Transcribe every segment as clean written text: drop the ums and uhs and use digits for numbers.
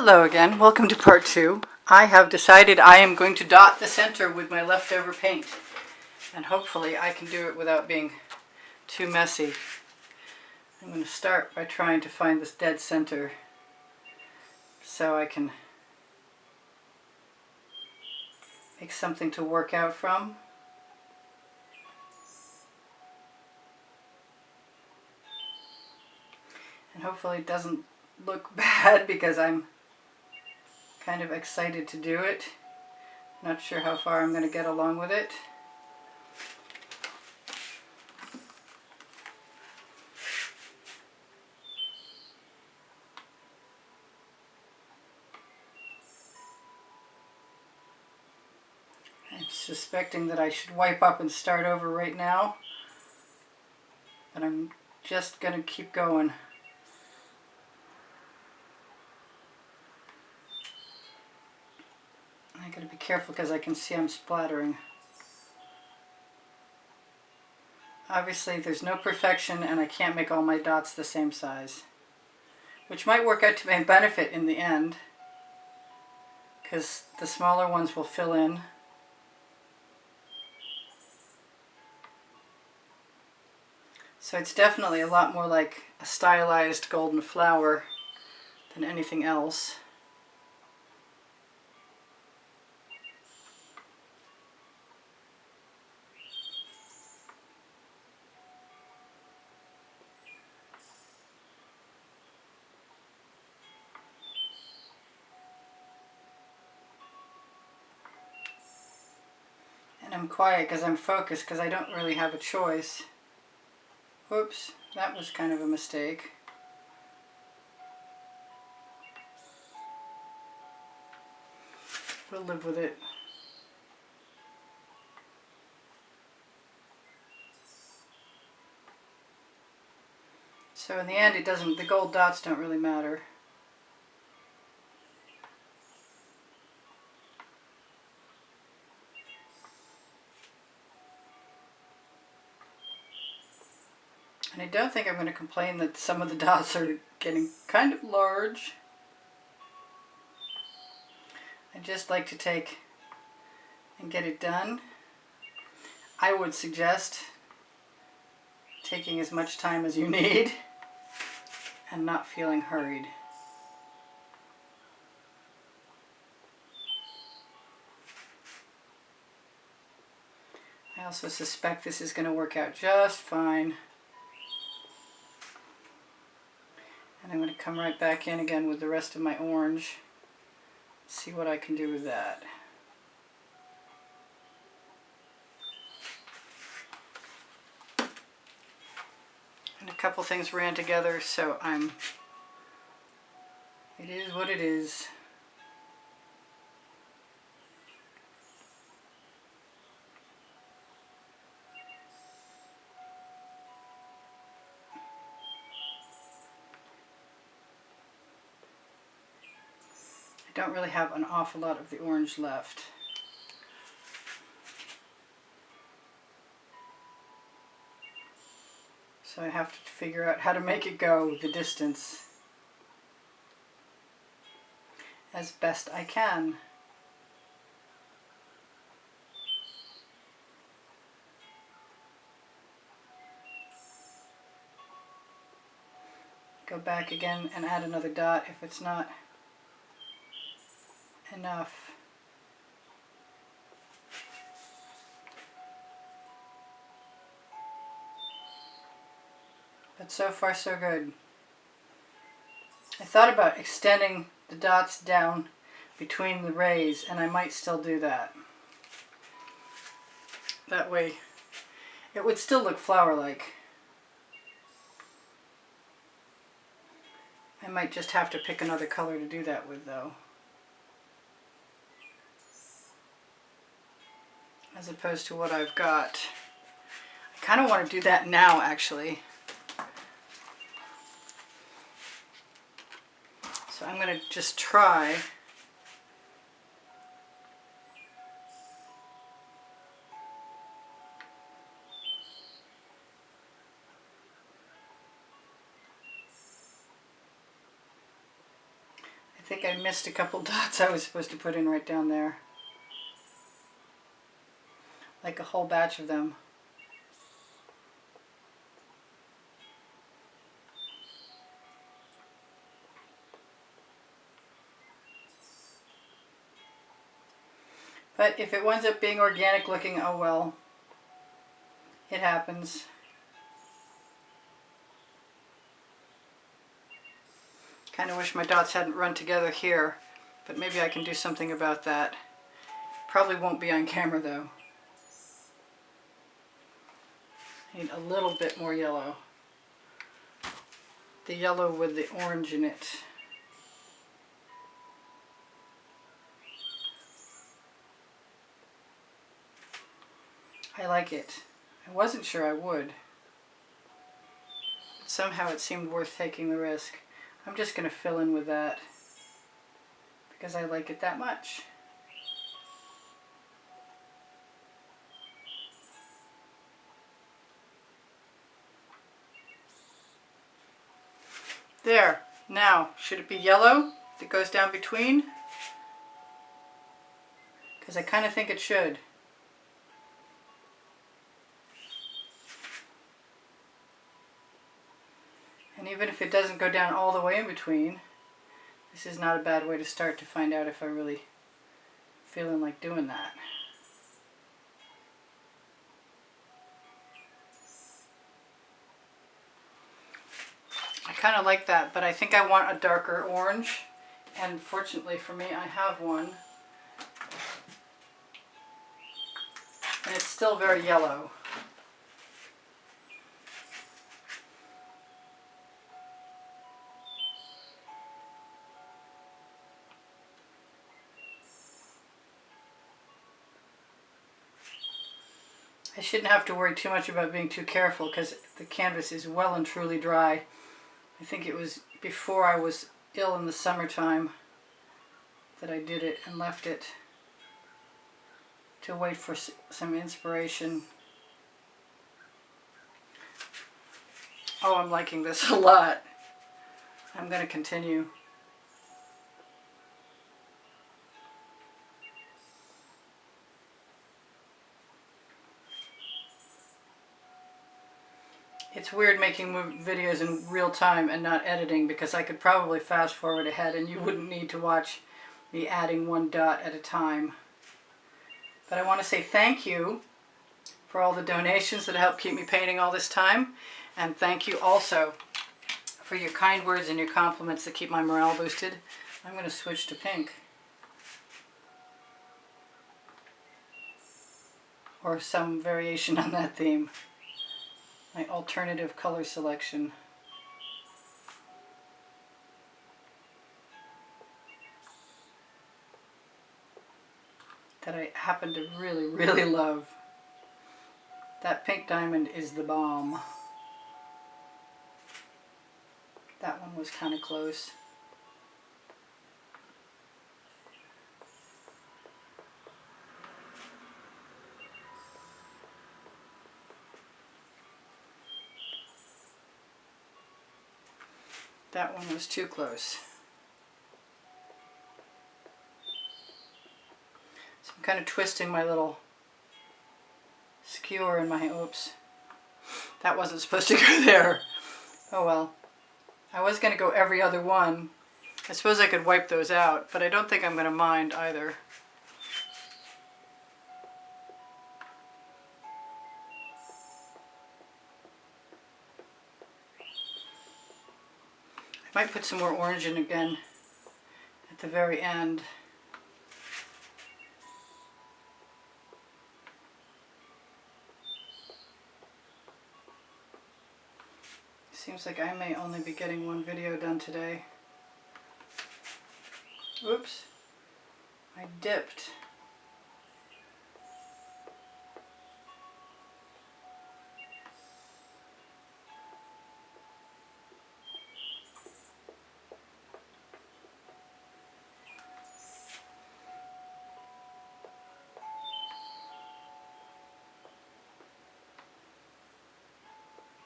Hello again, welcome to part 2. I have decided I am going to dot the center with my leftover paint, and hopefully I can do it without being too messy. I'm going to start by trying to find this dead center so I can make something to work out from. And hopefully it doesn't look bad because I'm kind of excited to do it. Not sure how far I'm going to get along with it. I'm suspecting that I should wipe up and start over right now, but I'm just going to keep going. I gotta be careful because I can see I'm splattering. Obviously there's no perfection and I can't make all my dots the same size, which might work out to my benefit in the end because the smaller ones will fill in. So it's definitely a lot more like a stylized golden flower than anything else. And I'm quiet because I'm focused because I don't really have a choice. Whoops, that was kind of a mistake. We'll live with it. So in the end the gold dots don't really matter. And I don't think I'm going to complain that some of the dots are getting kind of large. I just like to take and get it done. I would suggest taking as much time as you need and not feeling hurried. I also suspect this is going to work out just fine. And I'm going to come right back in again with the rest of my orange. See what I can do with that. And a couple things ran together, so it is what it is. I don't really have an awful lot of the orange left. So I have to figure out how to make it go the distance as best I can. Go back again and add another dot if it's not enough. But so far so good. I thought about extending the dots down between the rays, and I might still do that. That way it would still look flower-like. I might just have to pick another color to do that with though, as opposed to what I've got. I kind of want to do that now actually. So I'm going to just try think I missed a couple dots I was supposed to put in right down there. Like a whole batch of them. But if it winds up being organic looking, oh well. It happens. Kind of wish my dots hadn't run together here, but maybe I can do something about that. Probably won't be on camera though. Need a little bit more yellow. The yellow with the orange in it. I like it. I wasn't sure I would. But somehow it seemed worth taking the risk. I'm just going to fill in with that because I like it that much. There. Now, should it be yellow that goes down between? Because I kind of think it should. And even if it doesn't go down all the way in between, this is not a bad way to start to find out if I really feeling like doing that. I kind of like that, but I think I want a darker orange, and fortunately for me I have one. And it's still very yellow. I shouldn't have to worry too much about being too careful because the canvas is well and truly dry. I think it was before I was ill in the summertime that I did it and left it to wait for some inspiration. Oh, I'm liking this a lot. I'm going to continue. It's weird making videos in real time and not editing because I could probably fast forward ahead and you wouldn't need to watch me adding one dot at a time. But I want to say thank you for all the donations that help keep me painting all this time. And thank you also for your kind words and your compliments that keep my morale boosted. I'm going to switch to pink. Or some variation on that theme. My alternative color selection. That I happen to really, really love. That pink diamond is the bomb. That one was kind of close. That one was too close. So I'm kind of twisting my little skewer in my, oops. That wasn't supposed to go there. Oh well. I was going to go every other one. I suppose I could wipe those out, but I don't think I'm going to mind either. I might put some more orange in again at the very end. Seems like I may only be getting one video done today. Oops, I dipped.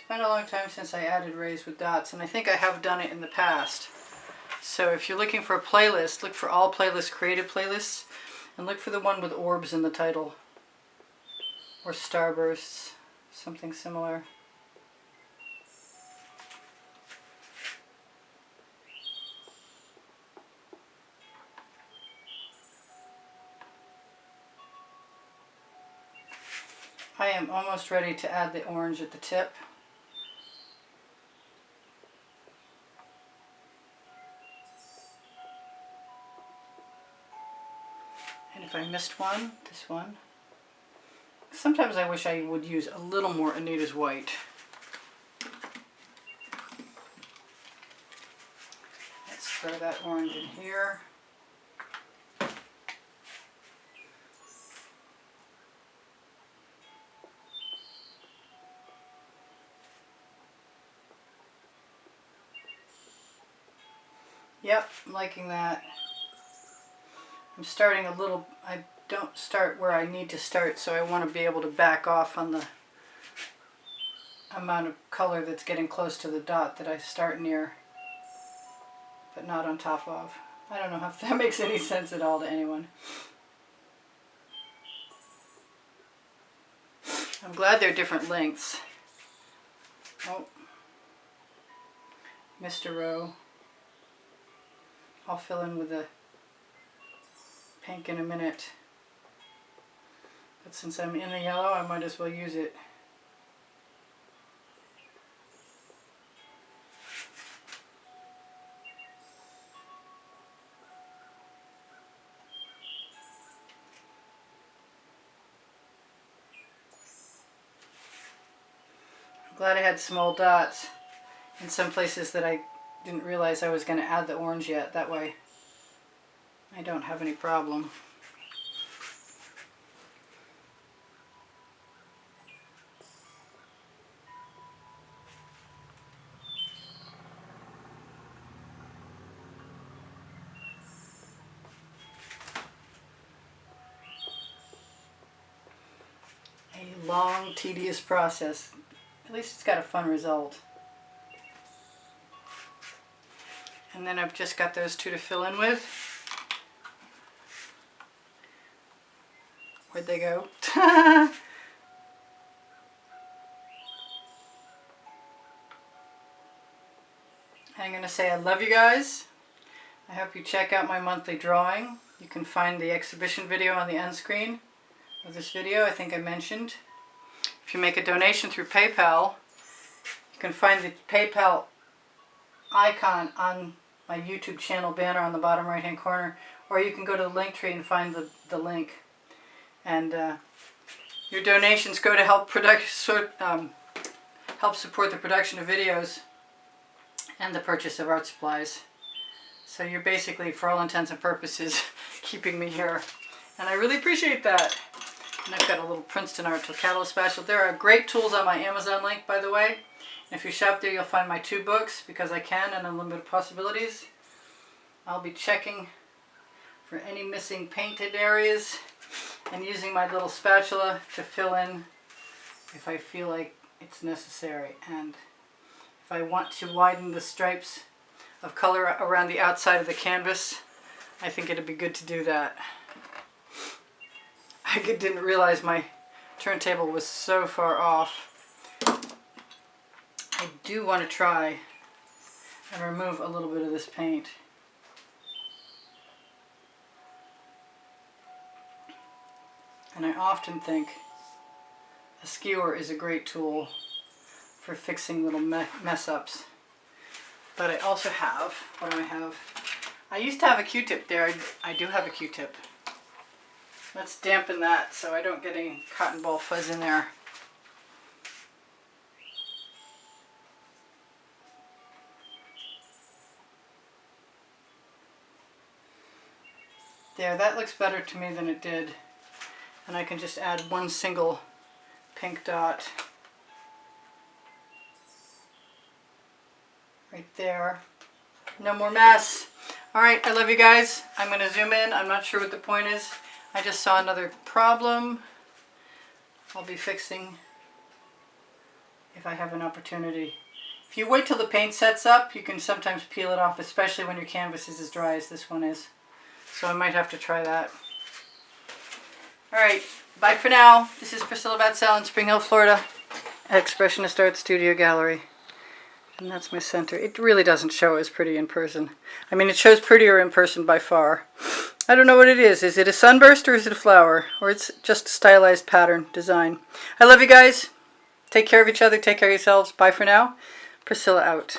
It's been a long time since I added rays with dots, and I think I have done it in the past. So if you're looking for a playlist, look for all playlists, creative playlists, and look for the one with orbs in the title, or starbursts, something similar. I am almost ready to add the orange at the tip. And if I missed one, this one. Sometimes I wish I would use a little more Anita's white. Let's throw that orange in here. Yep, I'm liking that. I'm starting a little, I don't start where I need to start, so I want to be able to back off on the amount of color that's getting close to the dot that I start near, but not on top of. I don't know if that makes any sense at all to anyone. I'm glad they're different lengths. Oh, missed a row. I'll fill in with the pink in a minute. But since I'm in the yellow, I might as well use it. I'm glad I had small dots in some places that I didn't realize I was going to add the orange yet. That way I don't have any problem. A long, tedious process. At least it's got a fun result. And then I've just got those two to fill in with. Where'd they go? I'm going to say I love you guys. I hope you check out my monthly drawing. You can find the exhibition video on the end screen of this video, I think I mentioned. If you make a donation through PayPal, you can find the PayPal icon on my YouTube channel banner on the bottom right hand corner, or you can go to the link tree and find the link. And your donations go to help help support the production of videos and the purchase of art supplies. So you're basically, for all intents and purposes, keeping me here. And I really appreciate that. And I've got a little Princeton Art Catalyst special. There are great tools on my Amazon link, by the way. And if you shop there, you'll find my 2 books, Because I Can and Unlimited Possibilities. I'll be checking for any missing painted areas and using my little spatula to fill in if I feel like it's necessary. And if I want to widen the stripes of color around the outside of the canvas, I think it'd be good to do that. I didn't realize my turntable was so far off. I do want to try and remove a little bit of this paint. And I often think a skewer is a great tool for fixing little mess ups. But I also have, what do I have? I used to have a Q-tip there. I do have a Q-tip. Let's dampen that so I don't get any cotton ball fuzz in there. There, that looks better to me than it did. And I can just add one single pink dot right there. No more mess. Alright, I love you guys. I'm going to zoom in. I'm not sure what the point is. I just saw another problem. I'll be fixing if I have an opportunity. If you wait till the paint sets up, you can sometimes peel it off, especially when your canvas is as dry as this one is. So I might have to try that. Alright, bye for now. This is Priscilla Batzell in Spring Hill, Florida at Expressionist Art Studio Gallery. And that's my center. It really doesn't show as pretty in person. I mean, it shows prettier in person by far. I don't know what it is. Is it a sunburst or is it a flower? Or it's just a stylized pattern design. I love you guys. Take care of each other. Take care of yourselves. Bye for now. Priscilla out.